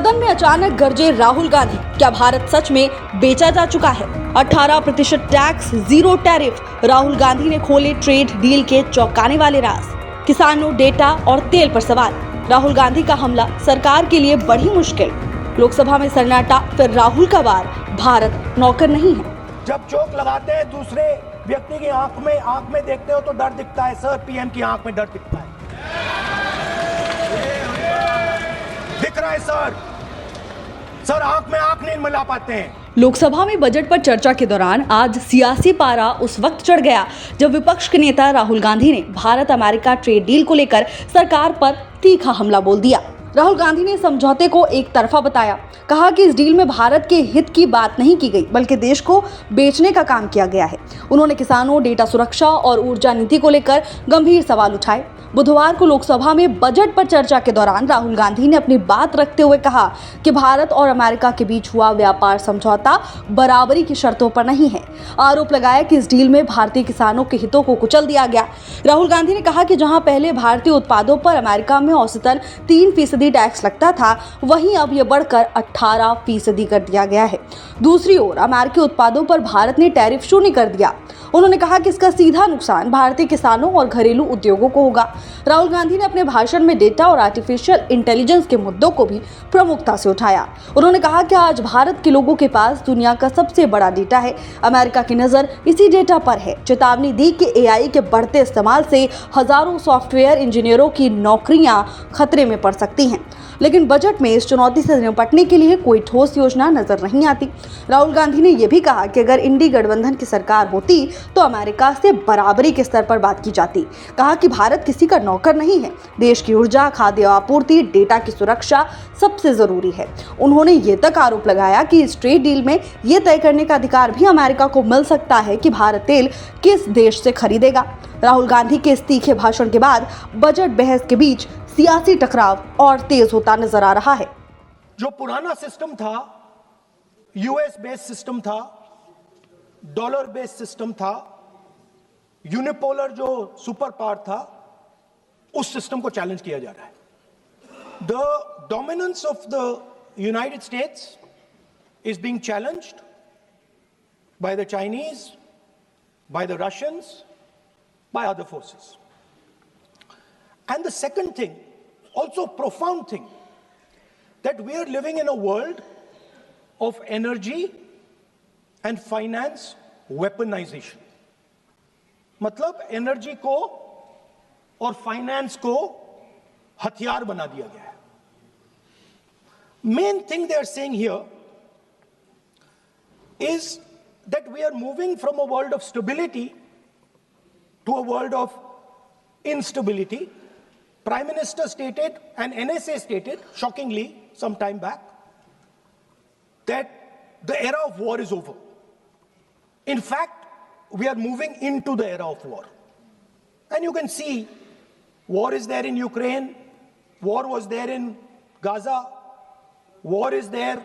सदन में अचानक गरजे राहुल गांधी, क्या भारत सच में बेचा जा चुका है? 18% tax, zero tariff. Rahul Gandhi ने खोले ट्रेड डील के चौंकाने वाले राज। किसानों, डेटा और तेल पर सवाल। राहुल गांधी का हमला सरकार के लिए बड़ी मुश्किल। लोकसभा में सन्नाटा, फिर राहुल का वार। भारत नौकर नहीं है। जब चोक लगाते हैं दूसरे व्यक्ति की आंख में देखते हो तो डर दिखता है सर। पीएम की आंख में डर दिखता है, दिख रहा है सर आंख में आंख नहीं मिला पाते हैं। लोकसभा में बजट पर चर्चा के दौरान आज सियासी पारा उस वक्त चढ़ गया जब विपक्ष के नेता राहुल गांधी ने भारत अमेरिका ट्रेड डील को लेकर सरकार पर तीखा हमला बोल दिया। राहुल गांधी ने समझौते को एक तरफा बताया, कहा कि इस डील में भारत के हित की बात नहीं की गई बल्कि देश को बेचने का काम किया गया है। उन्होंने किसानों, डेटा सुरक्षा और ऊर्जा नीति को लेकर गंभीर सवाल उठाए। बुधवार को लोकसभा में बजट पर चर्चा के दौरान राहुल गांधी ने अपनी बात रखते हुए कहा कि भारत और अमेरिका के बीच हुआ व्यापार समझौता बराबरी की शर्तों पर नहीं है। आरोप लगाया कि इस डील में भारतीय किसानों के हितों को कुचल दिया गया। राहुल गांधी ने कहा कि जहां पहले भारतीय उत्पादों पर अमेरिका में औसतन 3% टैक्स लगता था, वहीं अब यह बढ़कर 18% कर दिया गया है। दूसरी ओर अमेरिकी उत्पादों पर भारत ने टैरिफ शून्य कर दिया। उन्होंने कहा कि इसका सीधा नुकसान भारतीय किसानों और घरेलू उद्योगों को होगा। राहुल गांधी ने अपने भाषण में डेटा और आर्टिफिशियल इंटेलिजेंस के मुद्दों को भी प्रमुखता से उठाया। उन्होंने कहा कि आज भारत के लोगों के पास दुनिया का सबसे बड़ा डेटा है। अमेरिका की नजर इसी डेटा पर है। चेतावनी दी कि एआई के बढ़ते इस्तेमाल से हजारों सॉफ्टवेयर इंजीनियरों की नौकरियां खतरे में पड़ सकती हैं। लेकिन बजट में इस चुनौती से निपटने के लिए कोई ठोस योजना नजर नहीं आती। राहुल गांधी ने यह भी कहा कि अगर इंडी गठबंधन की सरकार होती तो अमेरिका से बराबरी के स्तर पर बात की जाती। कहा कि भारत किसी का नौकर नहीं है। देश की ऊर्जा, खाद्य आपूर्ति, डेटा की सुरक्षा सबसे जरूरी है। उन्होंने ये तक आरोप लगाया कि इस ट्रेड डील में यह तय करने का अधिकार भी अमेरिका को मिल सकता है कि भारत तेल किस देश से खरीदेगा। राहुल गांधी के इस तीखे भाषण के बाद बजट बहस के बीच सियासी टकराव और तेज होता नजर आ रहा है। जो पुराना सिस्टम था, यूएस बेस्ड सिस्टम था, डॉलर बेस्ड सिस्टम था, यूनिपोलर जो सुपर पावर था, उस सिस्टम को चैलेंज किया जा रहा है। The dominance of the United states is being challenged by the Chinese, by the Russians, by other forces. And the second thing, also profound thing, that we are living in a world of energy and finance weaponization. मतलब energy को और finance को हथियार बना दिया गया है। Main thing they are saying here is that we are moving from a world of stability to a world of instability. Prime Minister stated and NSA stated, shockingly, some time back, that the era of war is over. In fact, we are moving into the era of war. And you can see, war is there in Ukraine, war was there in Gaza, war is there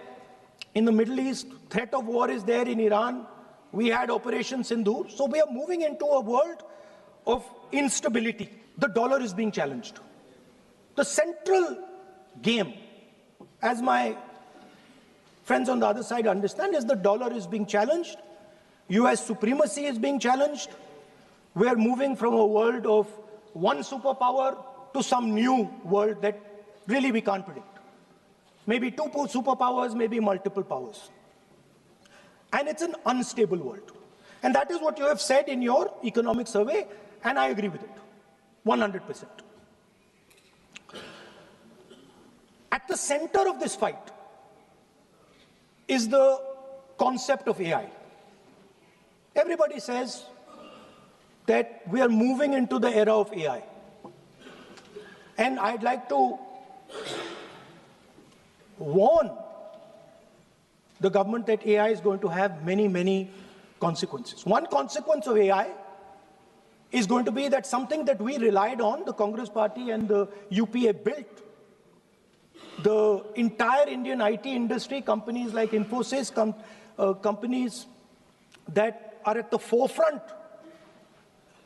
in the Middle East, threat of war is there in Iran. We had Operation Sindoor. So we are moving into a world of instability. The dollar is being challenged. The central game, as my friends on the other side understand, is the dollar is being challenged. US supremacy is being challenged. We are moving from a world of one superpower to some new world that really we can't predict. Maybe two superpowers, maybe multiple powers. And it's an unstable world. And that is what you have said in your economic survey, and I agree with it, 100%. At the center of this fight is the concept of AI. Everybody says that we are moving into the era of AI. And I'd like to warn the government that AI is going to have many, many consequences. One consequence of AI is going to be that something that we relied on, the Congress Party and the UPA built, the entire Indian IT industry, companies like Infosys, companies that are at the forefront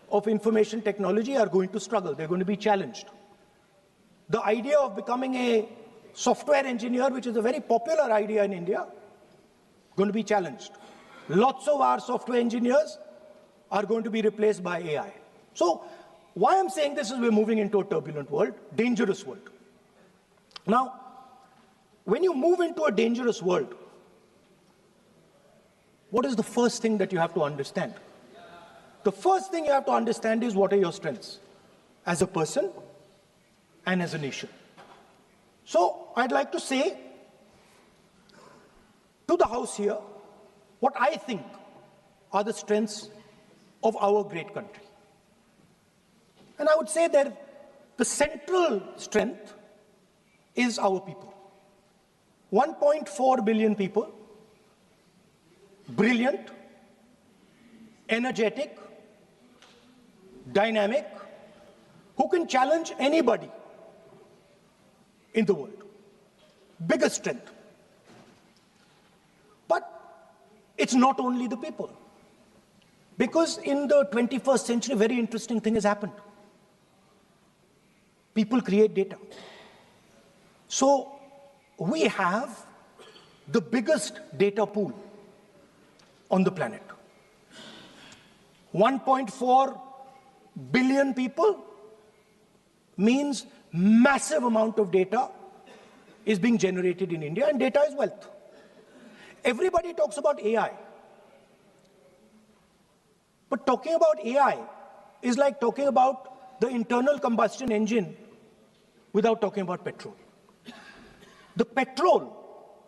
of information technology are going to struggle. They're going to be challenged. The idea of becoming a software engineer, which is a very popular idea in India, going to be challenged. Lots of our software engineers are going to be replaced by AI. So why I'm saying this is we're moving into a turbulent world, dangerous world. Now, when you move into a dangerous world, what is the first thing that you have to understand? The first thing you have to understand is what are your strengths as a person and as a nation. So I'd like to say to the House here what I think are the strengths of our great country. And I would say that the central strength is our people. 1.4 billion people, brilliant, energetic, dynamic, who can challenge anybody in the world. Biggest strength. But it's not only the people. Because in the 21st century, a very interesting thing has happened. People create data. So we have the biggest data pool on the planet. 1.4 billion people means massive amount of data is being generated in India, and data is wealth. Everybody talks about AI. But talking about AI is like talking about the internal combustion engine without talking about petrol. The petrol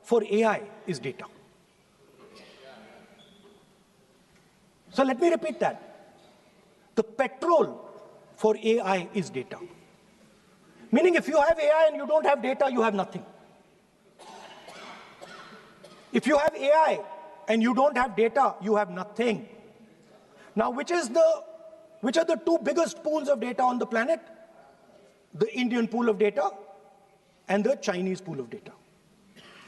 for AI is data. So let me repeat that. The petrol for AI is data. Meaning if you have AI and you don't have data, you have nothing. If you have AI and you don't have data, you have nothing. Now, which are the two biggest pools of data on the planet? The Indian pool of data and the Chinese pool of data.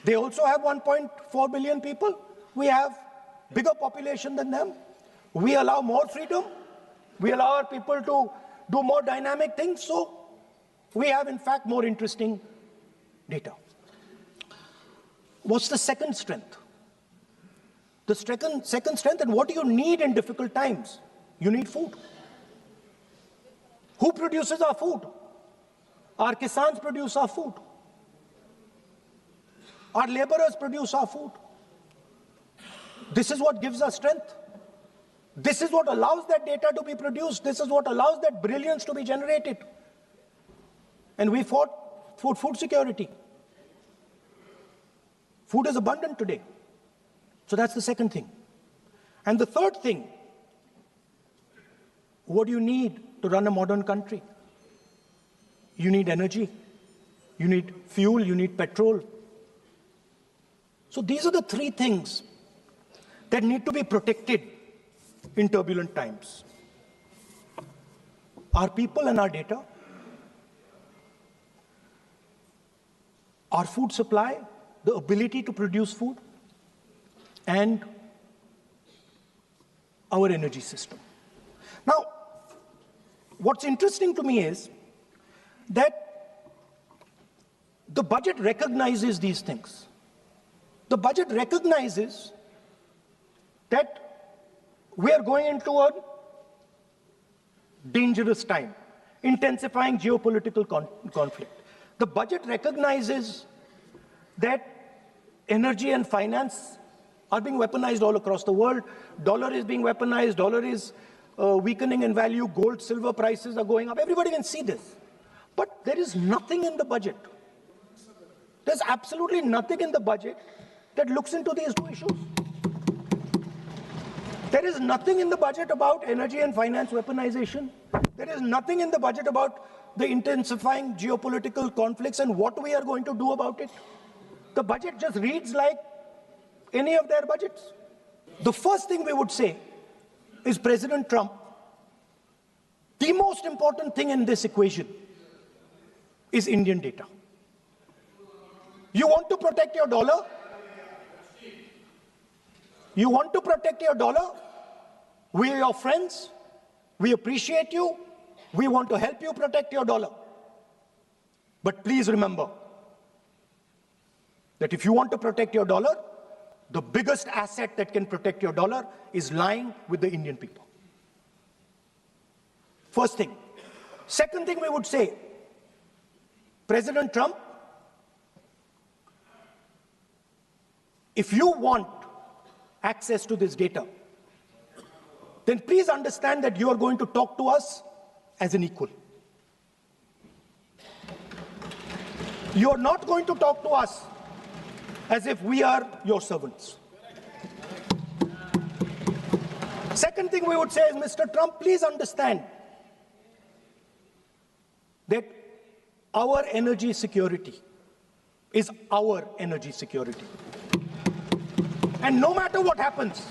They also have 1.4 billion people. We have bigger population than them. We allow more freedom. We allow our people to do more dynamic things. So we have, in fact, more interesting data. What's the second strength? The second strength, and what do you need in difficult times? You need food. Who produces our food? Our kisans produce our food. Our laborers produce our food. This is what gives us strength. This is what allows that data to be produced. This is what allows that brilliance to be generated. And we fought for food security. Food is abundant today. So that's the second thing. And the third thing, what do you need to run a modern country? You need energy, you need fuel, you need petrol. So these are the three things that need to be protected in turbulent times. Our people and our data, our food supply, the ability to produce food, and our energy system. Now, what's interesting to me is that the budget recognizes these things. The budget recognizes that we are going into a dangerous time, intensifying geopolitical conflict. The budget recognizes that energy and finance are being weaponized all across the world. Dollar is being weaponized, dollar is weakening in value, gold, silver prices are going up. Everybody can see this. But there is nothing in the budget. There's absolutely nothing in the budget that looks into these two issues. There is nothing in the budget about energy and finance weaponization. There is nothing in the budget about the intensifying geopolitical conflicts and what we are going to do about it. The budget just reads like any of their budgets. The first thing we would say is President Trump, the most important thing in this equation is Indian data. You want to protect your dollar? You want to protect your dollar? We are your friends. We appreciate you. We want to help you protect your dollar. But please remember, that if you want to protect your dollar, the biggest asset that can protect your dollar is lying with the Indian people. First thing. Second thing we would say, President Trump, if you want access to this data, then please understand that you are going to talk to us as an equal. You are not going to talk to us as if we are your servants. Second thing we would say is, Mr. Trump, please understand that our energy security is our energy security. And no matter what happens,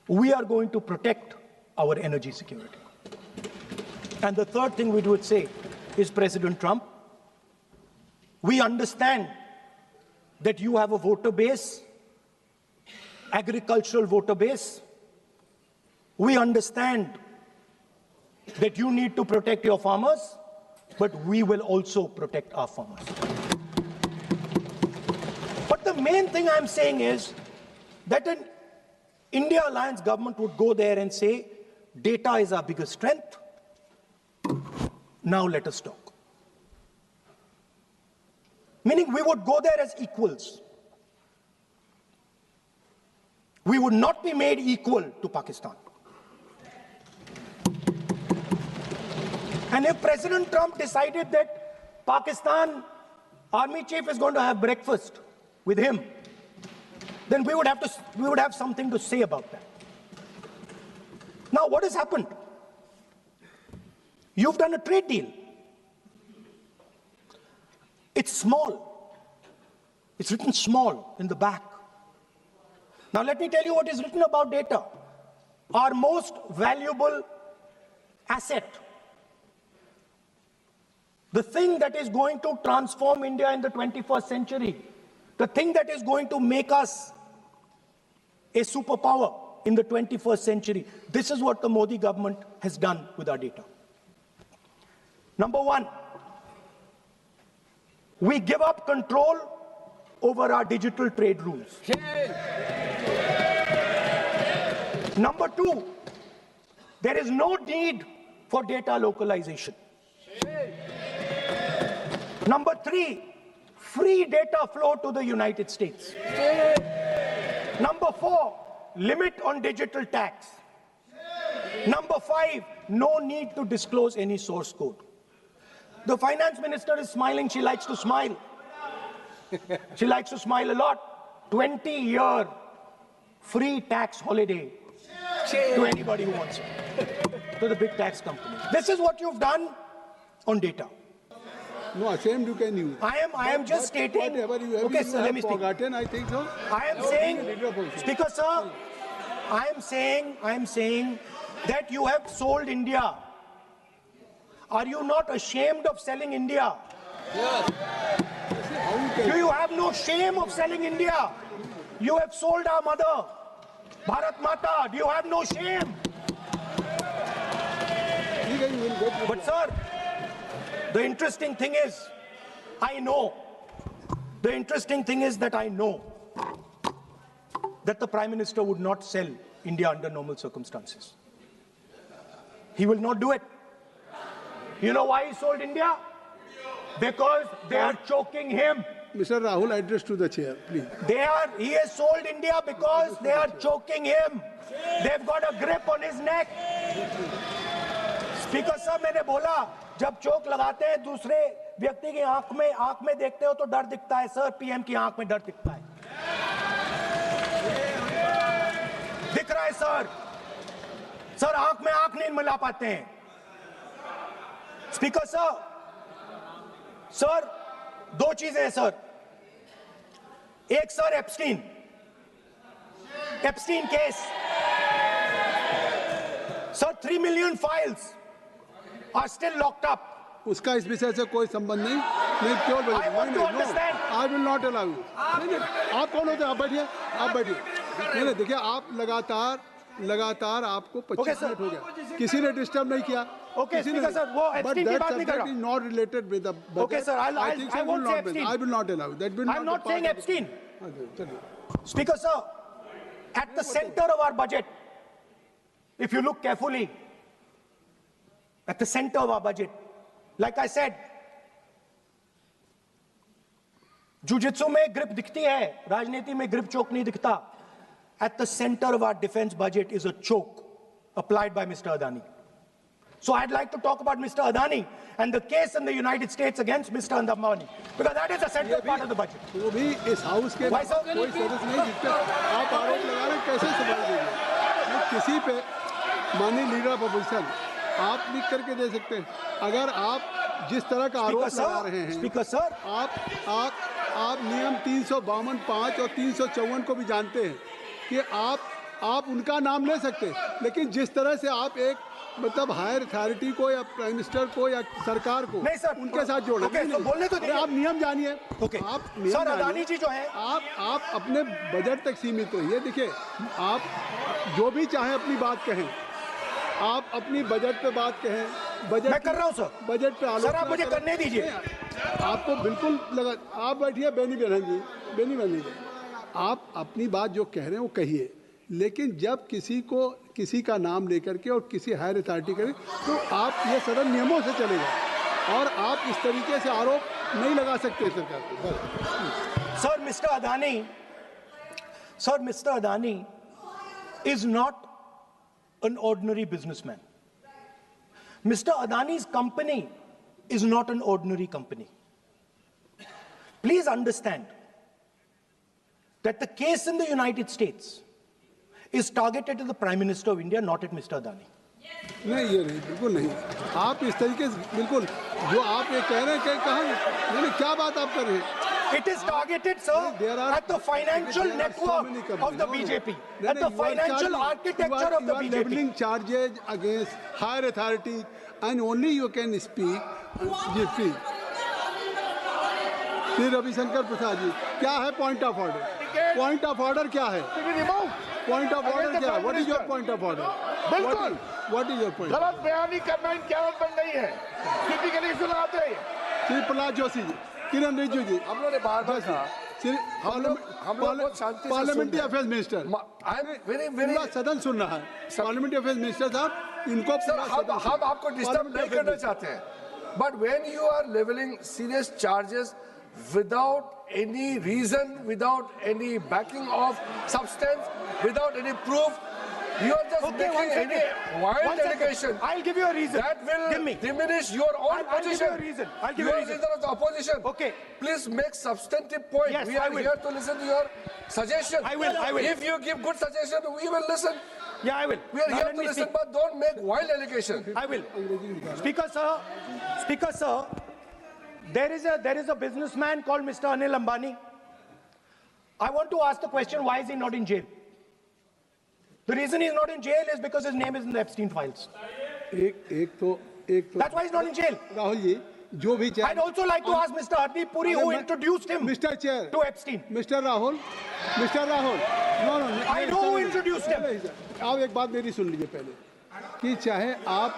we are going to protect our energy security. And the third thing we would say is, President Trump, we understand that you have a voter base, agricultural voter base. We understand that you need to protect your farmers, but we will also protect our farmers. But the main thing I'm saying is that an India Alliance government would go there and say, data is our biggest strength. Now let us talk. Meaning we would go there as equals. We would not be made equal to Pakistan. And if President Trump decided that Pakistan army chief is going to have breakfast with him, then we would have something to say about that. Now, what has happened? You've done a trade deal. It's small. It's written small in the back. Now, let me tell you what is written about data. Our most valuable asset, the thing that is going to transform India in the 21st century, the thing that is going to make us a superpower in the 21st century. This is what the Modi government has done with our data. Number one, we give up control over our digital trade rules. Number two, there is no need for data localization. Number three, free data flow to the United States. Number four, limit on digital tax. Number five, no need to disclose any source code. The finance minister is smiling. She likes to smile. She likes to smile a lot. 20-year free tax holiday to anybody who wants it, to the big tax companies. This is what you've done on data. No, ashamed you can use. I am just stating. Whatever you have, Okay, you sir, have let me speak. forgotten, I think so. I am saying, Speaker sir, I am saying that you have sold India. Are you not ashamed of selling India? Yes. Do you have no shame of selling India? You have sold our mother, Bharat Mata. Do you have no shame? But sir, the interesting thing is, I know that the Prime Minister would not sell India under normal circumstances. He will not do it. You know why he sold India? Because they are choking him. Mr. Rahul, address to the chair, please. He has sold India because they are choking him. They've got a grip on his neck. Speaker sir, मैंने बोला जब चोक लगाते हैं दूसरे व्यक्ति की आंख में देखते हो तो डर दिखता है सर, पीएम की आंख में डर दिखता है. दिख रहा है सर आंख में आंख नहीं मिला पाते हैं. स्पीकर सर दो चीजें हैं सर. एक sir Epstein case. Sir 3 million files are still locked up. उसका इस विषय से कोई संबंध नहीं. मैं क्यों बोलूं? I want to understand. I will not allow you. नहीं, आप कौन होते हैं? आप बैठिए. देखिए आप लगातार आपको 25 मिनट हो गया. किसी ने डिस्टर्ब नहीं किया. Okay, Speaker sir, वो Epstein की बात नहीं कर रहा. is not related with the budget. Okay, sir, I won't say Epstein. I will not allow. That will not. I'm not saying Epstein. Epstein. Speaker sir, at the center of our budget, if you look carefully, at the center of our budget, like I said, jujitsu में grip दिखती है, राजनीति में grip choke नहीं दिखता. At the center of our defense budget is a choke applied by Mr. Adani. So I'd like to talk about Mr. Adani and the case in the United States against Mr. Ambani, because that is the central part of the budget. वो भी इस house के Why, sir? कोई सदस्य नहीं जिस पे आप आरोप लगा रहे हैं, कैसे संभाल देंगे? किसी पे माननीय लीडर ऑफ अपोजिशन आप लिख करके दे सकते हैं. अगर आप जिस तरह का आरोप लगा रहे हैं, स्पीकर सर, आप नियम 352(5) और 354 को भी जानते हैं कि आप उनका नाम ले सकते, लेकिन जिस तरह से आप एक मतलब हायर अथॉरिटी को या प्राइम मिनिस्टर को या सरकार को नहीं सर, उनके साथ जोड़ ओके, तो बोलने तो दीजिए. आप नियम जानिए. ओके. आप नियम सर, जानिए. अदानी जी जो है, आप अपने बजट तक सीमित रहिए. देखिए, आप जो भी चाहें अपनी बात कहें, आप अपनी बजट पे बात कहें. बजट मैं कर रहा हूं सर. बजट पे आलोचना सर, आप मुझे करें. करने दीजिए. आपको बिल्कुल लगा. आप बैठिए बेनी बहन जी, आप अपनी बात जो कह रहे हैं वो कहिए, लेकिन जब किसी का नाम लेकर के और किसी हायर अथॉरिटी करें तो आप ये सदन नियमों से चलेगा और आप इस तरीके से आरोप नहीं लगा सकते सरकार को. Sir, mister Adani is not an ordinary businessman. Mr. Adani's company is not an ordinary company. Please understand that the case in the United States is targeted at the Prime Minister of India, not at Mr. Adani. नहीं, ये नहीं, बिल्कुल नहीं. आप इस तरीके से बिल्कुल जो आप ये कह रहे हैं कहाँ क्या बात आप कर रहे हैं? It is targeted, sir, at the financial network of the BJP, at the financial architecture of the BJP. You are leveling charges against higher authorities, and only you can speak. Shri Ravishankar Prasad ji, क्या है point of order? Point of order क्या है? Point of order क्या है? What is your point of order? बिल्कुल, what is your point? गलत बयानी करना इनकी आदत बन गई है. टिपिकली सुनाते हैं. श्री प्रहलाद जोशी जी, किरण रिजिजू जी, हम लोगों ने बार-बार कहा, हम लोग बहुत शांति से parliamentary affairs minister, I am very पूरा सदन सुन रहा है. पार्लियामेंट्री अफेयर्स मिनिस्टर साहब, इनको सर, हम आपको डिस्टर्ब नहीं करना चाहते हैं, but when you are levelling serious charges without any reason, without any backing of substance, without any proof, you are just making any wild allegation. I'll give you a reason. That will diminish your own position. I'll give you a reason. I'll give You you a are reason. leader of the opposition. Okay. Please make substantive point. Yes, we I are will. here to listen to your suggestion. I will. If you give good suggestion, we will listen. Yeah, I will. We are here to listen, but don't make wild allegation. I will. Speaker sir, there is a businessman called Mr. Anil Ambani. I want to ask the question, why is he not in jail? The reason he's not in jail is because his name is in the Epstein files. एक तो That's why he's not in jail. Rahul ji, जो भी I'd also like to ask Mr. Hardeep Puri, who introduced him mister chair to Epstein. Mister Rahul, no I know who introduced him. आप एक बात मेरी सुन लीजिए पहले, कि चाहे आप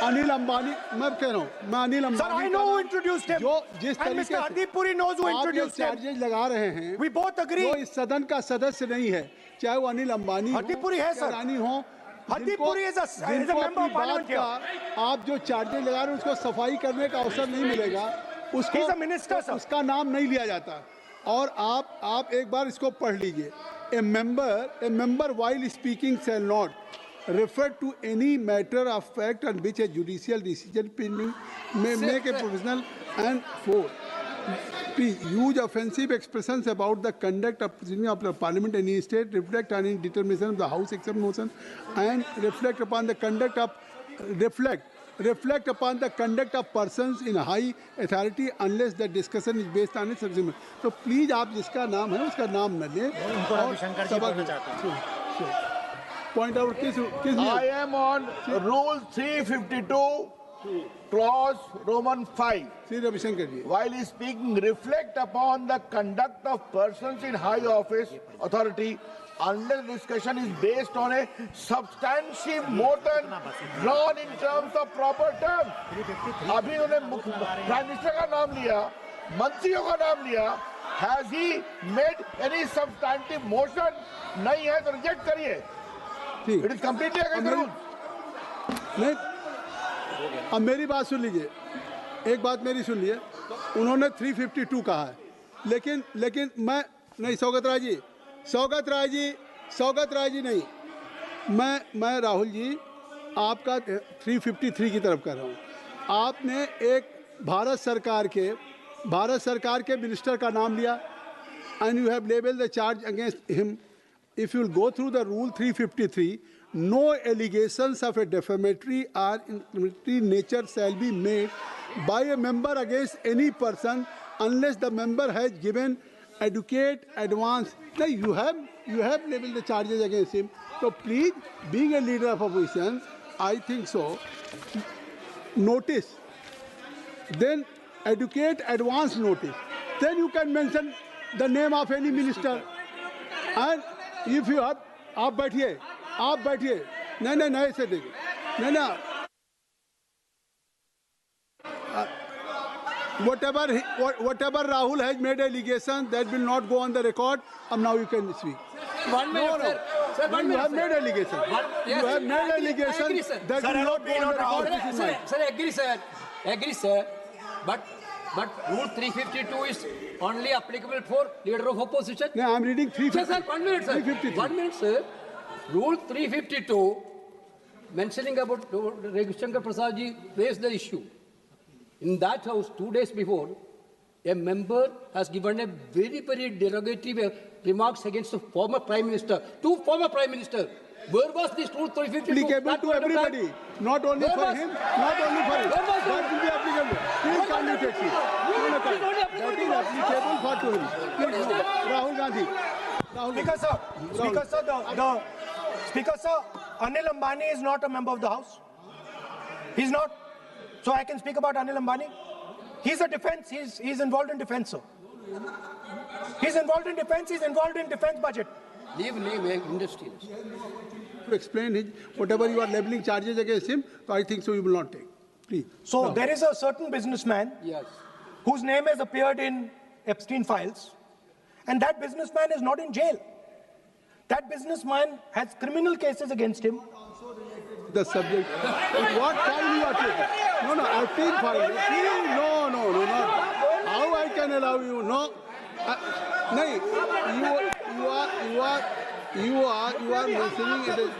अनिल अंबानी, मैं कह रहा हूँ, मैं Anil Ambani, Sir, I know who introduced him. जो जिस And तरीके Mr. Hardeep Puri knows who introduced him. Charges लगा रहे हैं, We both agree. जो इस सदन का सदस्य नहीं है, चाहे वो अनिल अंबानी हरदीप पुरी है, सर. रानी हो, हरदीप जिनको- पुरी is a जिनको member of अपनी बात parliament का आप जो चार्जेज लगा रहे हैं उसको सफाई करने का अवसर नहीं मिलेगा, उसको He's a minister, sir. उसका नाम नहीं लिया जाता. और आप एक बार इसको पढ़ लीजिए. A member while speaking shall not refer to any matter of fact on which a judicial decision pending may make a provisional and for use offensive expressions about the conduct of proceeding of the parliament in any state, reflect on any determination of the house except motion, and reflect upon the conduct of persons in high authority unless the discussion is based on its subject. तो please आप जिसका नाम है उसका नाम न लें. Point out किस I am on Rule 352, Clause Roman 5. Shri Ravishankar ji, While speaking, reflect upon the conduct of persons in high office, authority, unless discussion is based on a substantive motion drawn in terms of proper terms. अभी उन्होंने prime minister का नाम लिया, मंत्रियों का नाम लिया. Has he made any substantive motion? नहीं है तो रिजेक्ट करिए. ठीक. It is completely against the rules. नहीं, अब मेरी बात सुन लीजिए, एक बात मेरी सुन लीजिए. उन्होंने 352 कहा है, लेकिन मैं नहीं, सौगत राय जी नहीं, मैं राहुल जी आपका 353 की तरफ कर रहा हूँ. आपने एक भारत सरकार के मिनिस्टर का नाम लिया and you have labeled the charge against him. If you will go through the rule 353, no allegations of a defamatory or incriminatory nature shall be made by a member against any person unless the member has given adequate advance. Now you have labeled the charges against him. So please, being a leader of opposition, I think so. Notice, then adequate advance notice. Then you can mention the name of any minister. And if you have, आप बैठिए, नहीं ऐसे देखिए, नहीं. Whatever Rahul has made allegation, that will not go on the record. And now you can speak. 1 minute, sir. Sir, 1 You minute, have sir. made allegation. Yes, You have made I allegation agree, sir. that will not go on the record. This is mine. Sir, agree, sir. But Rule 352 is only applicable for leader of opposition. No, I am reading 350. Sir, 1 minute, sir. 353. 1 minute, sir. Rule 352, mentioning about Ravi Shankar Prasad ji raised the issue. In that house, 2 days before, a member has given a very, very derogatory remarks against the former Prime Minister, two former Prime Ministers. Where was this Rule 352? Applicable to everybody, not only for him, but will be applicable. Please come to taxi. That is applicable for to him. Please, Rahul Gandhi. Speaker sir, Anil Ambani is not a member of the House. He's not. So I can speak about Anil Ambani. He's a defense. He's involved in defense, sir. He's involved in defense. He's involved in defense budget. Leave industry. To explain his, whatever you are labeling charges against him, so I think so you will not take. Please. So there is a certain businessman Yes. whose name has appeared in Epstein files, and that businessman is not in jail. That businessman has criminal cases against him. The subject. What file you are taking? No, Epstein file. No. How I can allow you? No. No. You are mentioning it.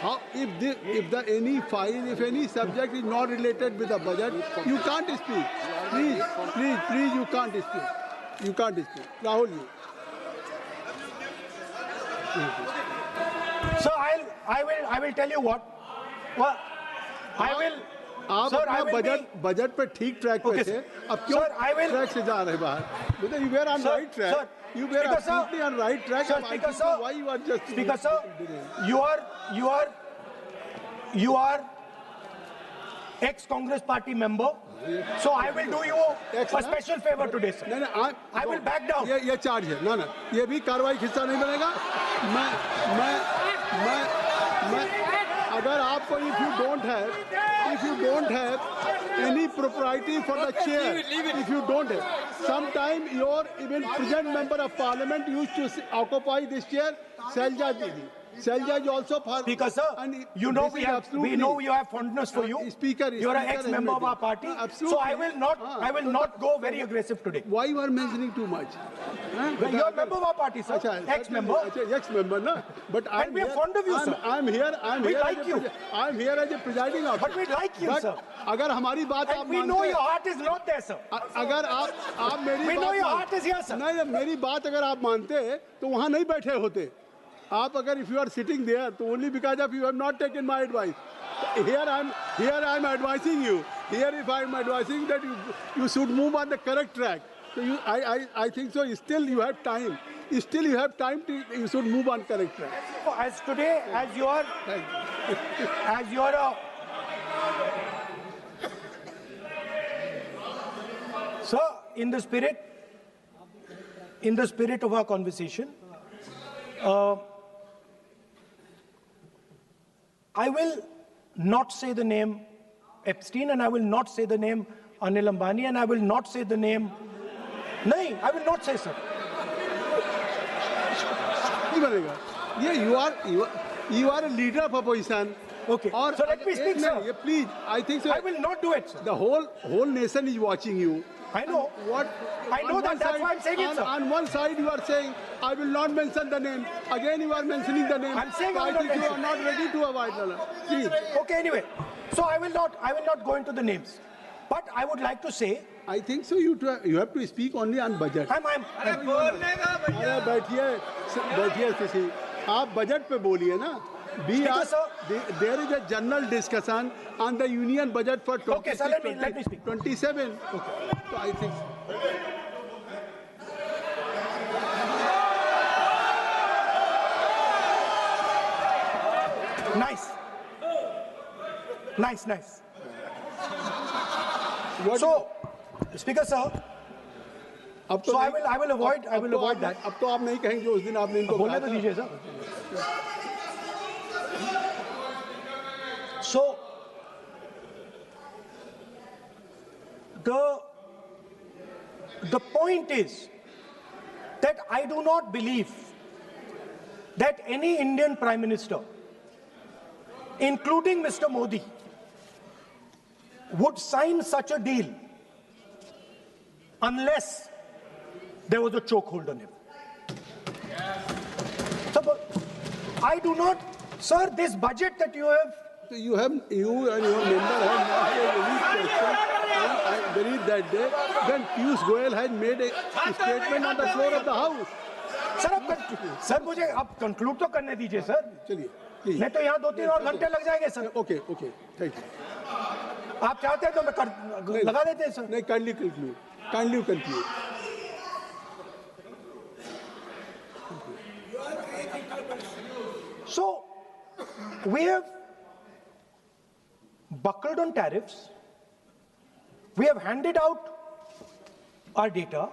How if any subject is not related with the budget, you can't speak. Please, you can't speak. You can't speak. Rahul, you. So I will tell you what. Well, I will. आप Sir, I अपना will budget पे ठीक track पे Okay, थे, sir. अब क्यों Sir, I will- track से जा रहे बाहर? Because you were on Sir, right track. sir, You were Speaker, sir. absolutely on right track. Sir, and I Speaker, think sir. so why you are just Speaker sir, you are ex-Congress party member. So I will do you a special favor today, sir. नहीं, I will back down. ये charge है ना ये भी कार्रवाई का हिस्सा नहीं बनेगा. मैं अगर आपको if you don't have any propriety for the chair, if you don't have, sometime your even present member of parliament used to occupy this chair, Selja Didi. Selja is also for Speaker sir, and you know this is absolutely- we know you have fondness for you. Speaker, You're an Speaker ex-member of our party. Absolutely. So I will not go very aggressive today. Why you are mentioning too much? Well, you're a member of our party, sir. अच्छा, Ex-member. Ex-member, na? But And we are fond of you, sir. I'm here. We like you. I'm here as a presiding officer. But we like you, But sir. अगर हमारी बात आप And we know your heart is not there, sir. अगर आप मेरी We बात know your heart is here, sir. नहीं, मेरी बात अगर आप मानते तो वहाँ नहीं बैठे होते. आप अगर if you are sitting there, तो only because of you have not taken my advice. Here I'm advising you. Here if I'm advising that you should move on the correct track. So I think so. Still you have time. Still you have time to you should move on correct track. As today, as you are Sir, in the spirit of our conversation, I will not say the name Epstein, and I will not say the name Anil Ambani, and I will not say the name. No, I will not say, sir. नहीं बनेगा ये you are a leader of opposition. Okay. और So let me speak, एक sir. Minute, ये please, I think so. I will not do it, sir. The whole nation is watching you. I know. What? I know on that. one That's side- why I'm saying it, sir. On one side, you are saying, I will not mention the name. Again, you are mentioning the name. I'm saying So I will I think not you are mention. not ready to avoid the Please. Okay, anyway. So I will not go into the names. But I would like to say, I think so. You have to speak only on budget. I'm अरे बैठिए किसी आप budget पे बोलिए ना. There is a general discussion on the union budget for 26, Okay, sir, let me speak. 27. Okay. So I think. Nice. So, Speaker sir, अब तो so I नहीं- will avoid that. अब तो आप नहीं कहेंगे उस दिन आपने इनको बोलने कहा तो था. दीजिए sir. So, the point is that I do not believe that any Indian Prime Minister, including Mr. Modi, would sign such a deal unless there was a chokehold on him. So, but I do not, sir, this budget that you have. So you and your member have not made any question, and I believe that day when Piyush Goyal had made a statement on the floor of the house. Sir मुझे अब conclude तो करने दीजिए sir. चलिए please. नहीं तो यहाँ 2-3 और घंटे लग जाएंगे सर. Okay, thank you. आप चाहते हैं तो मैं लगा देते हैं सर. नहीं, kindly conclude. So, we have buckled on tariffs. We have handed out our data,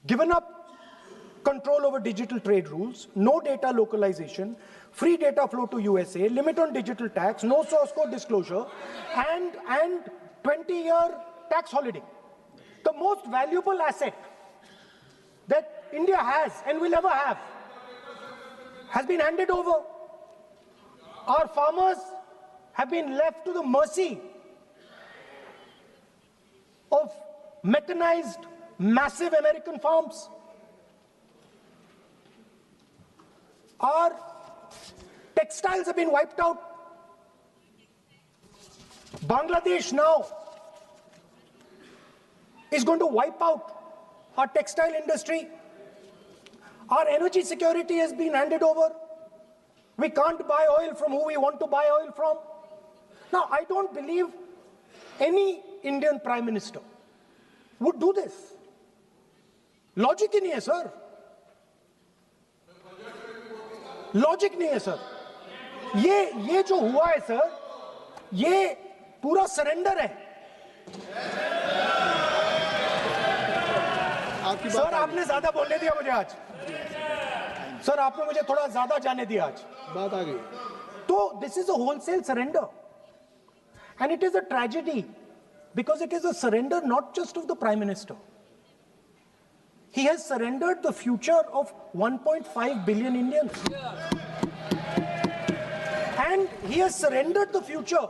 given up control over digital trade rules, no data localization, free data flow to USA, limit on digital tax, no source code disclosure, and 20-year tax holiday. The most valuable asset that India has and will ever have has been handed over. Our farmers have been left to the mercy of mechanized, massive American farms. Our textiles have been wiped out. Bangladesh now is going to wipe out our textile industry. Our energy security has been handed over. We can't buy oil from who we want to buy oil from. Now, I don't believe any Indian Prime Minister would do this. Logic ही नहीं है sir. Logic नहीं है sir. ये जो हुआ है sir, ये पूरा सरेंडर है. सर आपने ज्यादा बोलने दिया मुझे आज. सर आपने मुझे थोड़ा ज्यादा जाने दिया आज. बात आ गई. तो this is a wholesale surrender, and it is a tragedy because it is a surrender not just of the Prime Minister. He has surrendered the future of 1.5 billion Indians. And he has surrendered the future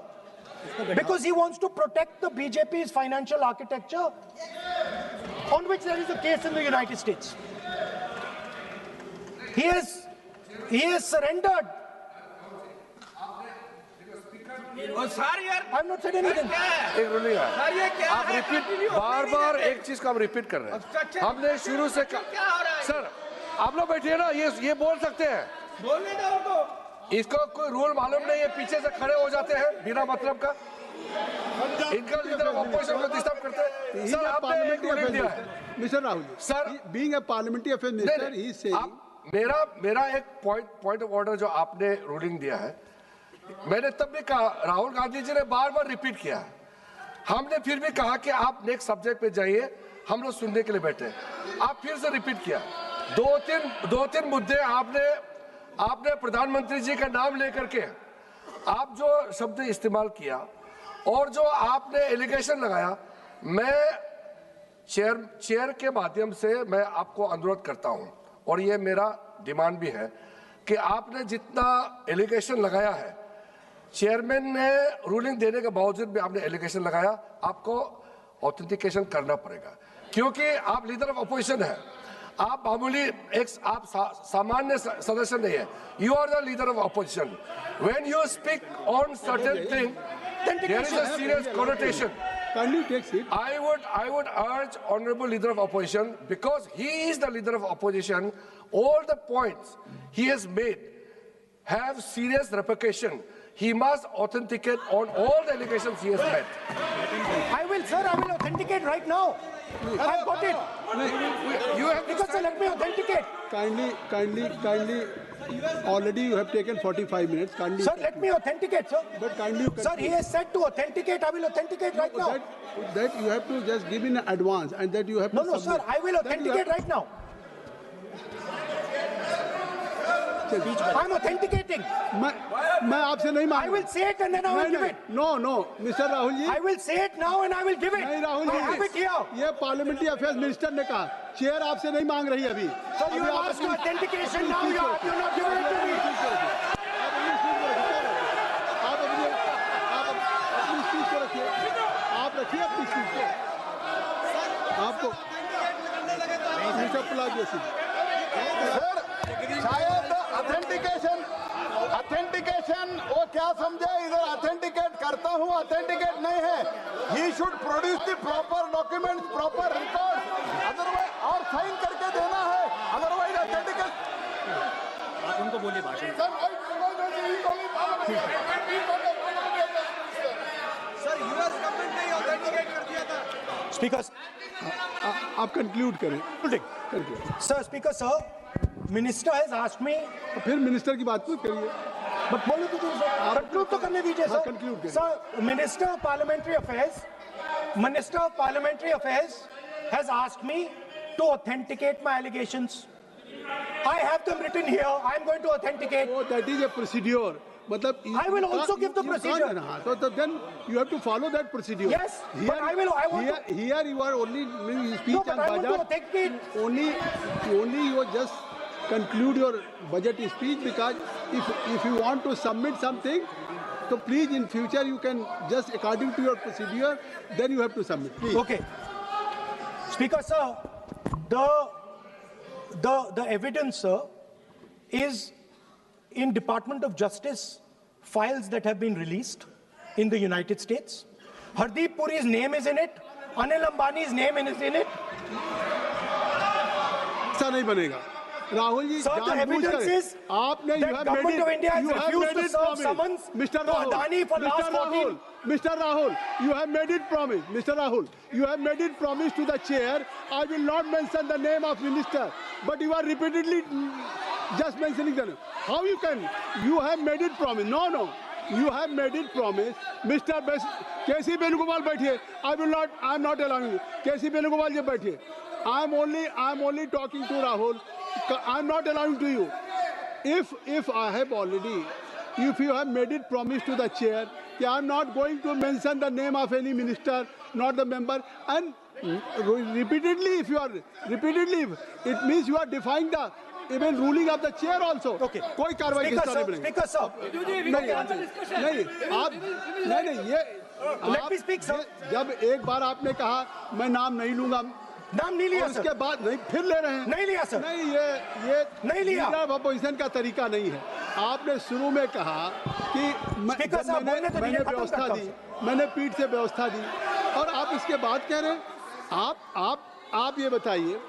because he wants to protect the BJP's financial architecture, on which there is a case in the United States. He has surrendered. I've not said anything. एक रुलिए आप repeat बार एक चीज का हम repeat कर रहे हैं. हमने शुरू से सर आप लोग बैठिए ना. ये बोल सकते हैं. बोलने दो उनको. इसको कोई रूल मालूम नहीं है. पीछे से खड़े हो जाते हैं बिना मतलब का. इनका लीडर ऑपोजिशन को डिस्टर्ब करते हैं. सर आपने एक रूलिंग दिया है. Mister Rahul sir being a parliamentary affair minister ही से मेरा एक पॉइंट ऑफ ऑर्डर जो आपने रूलिंग दिया है, मैंने तब भी कहा, राहुल गांधी जी ने बार रिपीट किया. हमने फिर भी कहा कि आप नेक्स्ट सब्जेक्ट पे जाइए, हम लोग सुनने के लिए बैठे. आप फिर से रिपीट किया. दो तीन मुद्दे आपने आपने प्रधानमंत्री जी का नाम लेकर के आप जो शब्द इस्तेमाल किया और जो आपने एलिगेशन लगाया, मैं चेयर के माध्यम से मैं आपको अनुरोध करता हूं और ये मेरा डिमांड भी है कि आपने जितना एलिगेशन लगाया है, चेयरमैन ने रूलिंग देने के बावजूद भी आपने एलिगेशन लगाया, आपको ऑथेंटिकेशन करना पड़ेगा, क्योंकि आप लीडर ऑफ अपोजिशन है। आप मामूली आप सामान्य सदस्य नहीं है, you are the leader of opposition. When you speak on certain thing, there is a serious connotation. Kindly take seat. I would urge honorable leader of opposition, because he is the leader of opposition, all the points he has made have serious repercussion. He must authenticate on all the allegations he has made. I will, sir, I will authenticate right now. I've got it. You have to Because, sir, let me authenticate. Kindly. Already you have taken 45 minutes. Kindly. Sir, let me authenticate, sir. But kindly you Sir, he has said to authenticate. I will authenticate right now. that you have to just give in advance, and that you have No, to no, sir, submit. I will That you authenticate have- right now. I'm authenticating. मैं आपसे नहीं I मांग will say it and then I will give it. No mister Rahul ji I will say it now and I will give it. नहीं Rahul I have it ji here. ये पार्लियामेंटी affairs minister ने कहा, chair आपसे नहीं मांग रही अभी। Sir, you अभी have आप asked for अपनी- authentication now. You have not given it to me. आप अपनी स्पीच को रखिए, आप रखिए अपनी स्पीच को। आपको मिस्टर पलाजियो सिंह, शायद ऑथेंटिकेशन वो क्या समझे, इधर ऑथेंटिकेट करता हूँ, ऑथेंटिकेट नहीं है। He should produce the proper documents, proper record, otherwise और साइन करके देना है, अदरवाइज ऑथेंटिकेट। आप उनको बोलिए भाषण। सर, यूएस गवर्नमेंट ने ऑथेंटिकेट कर दिया था। Speaker, आप कंक्लूड करें। sir, Speaker, sir, Minister has asked me. फिर मिनिस्टर की बात मत करिए। But बोलो तो तुम सर, conclude तो करने दीजिए हाँ, सर। conclude करिए। Sir, Minister of Parliamentary Affairs has asked me to authenticate my allegations. I have them written here. I am going to authenticate. Oh, that is a procedure. मतलब I will also give the procedure. So then you have to follow that procedure. Yes, but I want to- Here you are only doing speech No, but on I want to budget. authenticate. Only you just conclude your budget speech, because if you want to submit something, so please in future you can just according to your procedure, then you have to submit. Please. Okay. Speaker, sir, the evidence, sir, is in Department of Justice files that have been released in the United States. Hardeep Puri's name is in it. Anil Ambani's name is in it. ऐसा नहीं बनेगा Rahul ji. Sir, the evidence is आपने that Government of India has refused to serve summons Mr. to Adani for last 14. Mr. Rahul, you have made it promise. Mr. Rahul, you have made it promise to the chair. I will not mention the name of minister, but you are repeatedly just mentioning the name. How you can? You have made it promise. No. You have made it promise. Mr. K.C. Venugopal बैठिए. I am not allowing you. K.C. Venugopal जी बैठिए. I am only talking to Rahul. I am not allowing to you. If you have made it promise to the chair, I am not going to mention the name of any minister, not the member, and repeatedly, it means you are defying the even ruling of the chair also. Okay. कोई कार्रवाई किस तरह बनेगी? Speaker, sir. नहीं ये Let me speak, sir. जब एक बार आपने कहा मैं नाम नहीं लूंगा, नाम नहीं लिया, और sir. उसके बाद नहीं फिर ले रहे हैं। नहीं लिया, sir. नहीं ये नहीं लिया. लीडर ऑफ अपोजिशन का तरीका नहीं है। आपने शुरू में कहा कि Speaker, sir, बोलने तो मैंने दीजिए, खत्म व्यवस्था करता दी, हूं, मैंने पीठ से व्यवस्था दी, और आप इसके बाद कह रहे हैं। आप ये बताइए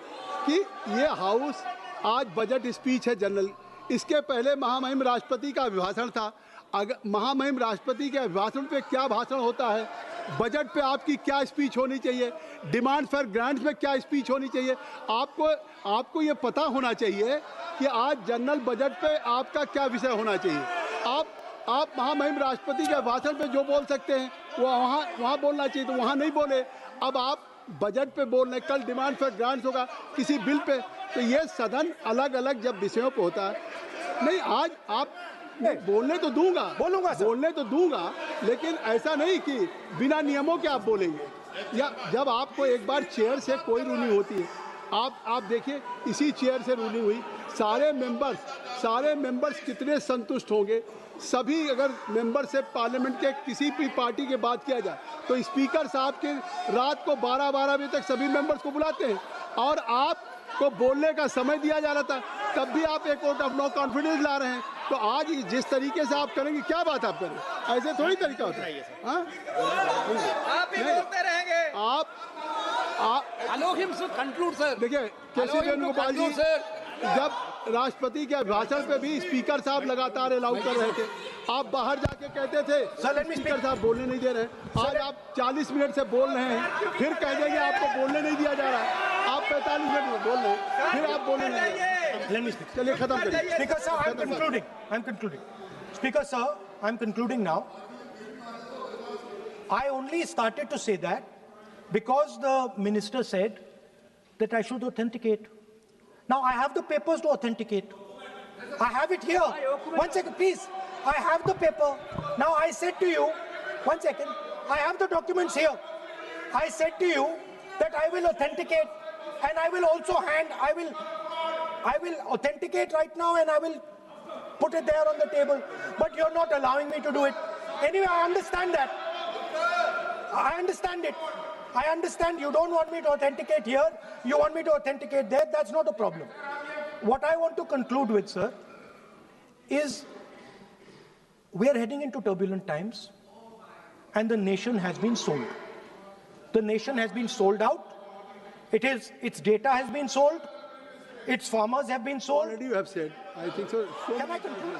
कि ये हाउस आज बजट स्पीच है जनरल, इसके पहले महामहिम राष्ट्रपति का अभिभाषण था। अगर महामहिम राष्ट्रपति के अभिभाषण पे क्या भाषण होता है, बजट पे आपकी क्या स्पीच होनी चाहिए, डिमांड फॉर ग्रांट्स में क्या स्पीच होनी चाहिए, आपको ये पता होना चाहिए कि आज जनरल बजट पे आपका क्या विषय होना चाहिए। आप महामहिम राष्ट्रपति के भाषण पे जो बोल सकते हैं वो वहाँ बोलना चाहिए, तो वहाँ नहीं बोले। अब आप बजट पे बोल रहे, कल डिमांड फॉर ग्रांट्स होगा किसी बिल पे, तो ये सदन अलग अलग जब विषयों पे होता है, नहीं, आज आप नहीं, बोलने तो दूंगा, बोलूंगा सर। बोलने तो दूंगा, लेकिन ऐसा नहीं कि बिना नियमों के आप बोलेंगे। या जब आपको एक बार चेयर से कोई रूलिंग होती है, आप देखिए इसी चेयर से रूलिंग हुई, सारे मेंबर्स कितने संतुष्ट होंगे। सभी अगर मेंबर से पार्लियामेंट के किसी भी पार्टी की बात किया जाए तो स्पीकर साहब के रात को 12-12 बजे तक सभी मेंबर्स को बुलाते हैं और आपको बोलने का समय दिया जा रहा था, तब भी आप एक वोट ऑफ नो कॉन्फिडेंस ला रहे हैं। तो आज जिस तरीके से आप करेंगे, क्या बात आप करें, ऐसे थोड़ी तरीका होता है। हाँ? आप ही बोलते रहेंगे। आप Allow him to conclude, sir. देखिए केसी Allow him to Venugopal ji, conclude, sir. जब राष्ट्रपति के भाषण पे भी स्पीकर साहब लगातार अलाउ कर रहे थे, आप बाहर जाके कहते थे Sir, let me speaker speak. साहब बोलने नहीं दे रहे। आज आप 40 मिनट से बोल रहे हैं, फिर कह देंगे आपको बोलने नहीं दिया जा रहा है। आप 45 मिनट में बोल रहे हैं, फिर आप बोलने नहीं दे रहे। Let me speak. चलिए खत्म करिए। Speaker sir, I'm concluding. Speaker sir, I'm concluding now. I only started to say that because the minister said that I should authenticate. Now I have the papers to authenticate. I have it here. One second, please. I have the paper. Now I said to you, one second. I have the documents here. I said to you that I will authenticate and I will also I will authenticate right now and I will put it there on the table. But you're not allowing me to do it. Anyway, I understand that. I understand it. I understand you don't want me to authenticate here. You want me to authenticate there. That's not a problem. What I want to conclude with, sir, is we are heading into turbulent times and the nation has been sold. The nation has been sold out. Its data has been sold. Its farmers have been sold. Already you have said, I think so. Can I conclude?